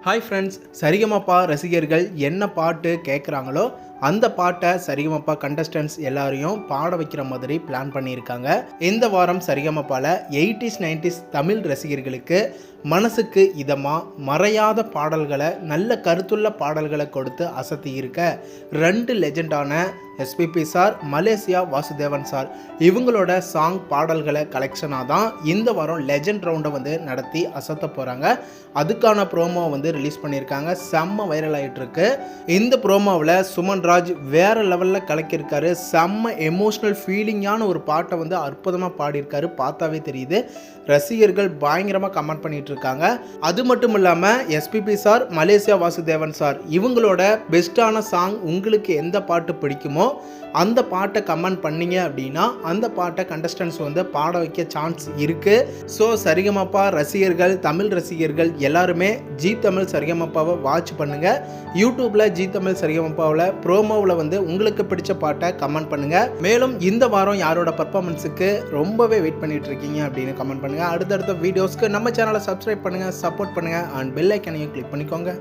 Hi friends, Sa Re Ga Ma Pa ரசிகர்கள் என்ன பாட்டு கேட்குறாங்களோ அந்த பாட்டை சரிகமபா கண்டஸ்டன்ட்ஸ் எல்லாரையும் பாட வைக்கிற மாதிரி பிளான் பண்ணியிருக்காங்க. இந்த வாரம் சரிகமபால 80s 90s தமிழ் ரசிகர்களுக்கு மனசுக்கு இதமாக மறையாத பாடல்களை, நல்ல கருத்துள்ள பாடல்களை கொடுத்து அசத்தி இருக்க 2 லெஜெண்டான எஸ்பிபி சார், மலேசியா வாசுதேவன் சார் இவங்களோட சாங் பாடல்களை கலெக்ஷனாக தான் இந்த வாரம் லெஜெண்ட் ரவுண்டை வந்து நடத்தி அசத்த போகிறாங்க. அதுக்கான ப்ரோமோ வந்து ரிலீஸ் பண்ணியிருக்காங்க. செம்ம வைரல் ஆகிட்டு இருக்கு. இந்த ப்ரோமோவில் சுமன் ராஜ் வேற லெவலில் கலக்கியிருக்காரு. செம்ம எமோஷ்னல் ஃபீலிங்கான ஒரு பாட்டை வந்து அற்புதமாக பாடியிருக்காரு. பார்த்தாவே தெரியுது. ரசிகர்கள் பயங்கரமாக கமெண்ட் பண்ணிட்டு இருக்காங்க. அது மட்டும் இல்லாமல் SPB sir, Malaysia Vasudevan sir இவங்களோட பெஸ்ட்டான சாங் உங்களுக்கு எந்த பாட்டு பிடிக்குமோ அந்த பாட்டை கமெண்ட் பண்ணீங்க அப்படின்னா அந்த பாட்டை கண்டஸ்டன்ஸ் வந்து பாட வைக்க சான்ஸ் இருக்கு. ஸோ சரிகமபா ரசிகர்கள், தமிழ் ரசிகர்கள் எல்லாருமே ஜி தமிழ் சரிகமபாவை வாட்ச் பண்ணுங்க. யூடியூப்ல ஜி தமிழ் சரிகமபாவில் ப்ரோமோவில் வந்து உங்களுக்கு பிடிச்ச பாட்டை கமெண்ட் பண்ணுங்க. மேலும் இந்த வாரம் யாரோட பர்ஃபார்மன்ஸுக்கு ரொம்பவே வெயிட் பண்ணிட்டு இருக்கீங்க அப்படின்னு கமெண்ட் பண்ணுங்க. அடுத்தடுத்த வீடியோஸ்க்கு நம்ம சேனலை சப்ஸ்கிரைப் பண்ணுங்க, சப்போர்ட் பண்ணுங்க அண்ட் பெல் ஐக்கனையும் கிளிக் பண்ணிக்கோங்க.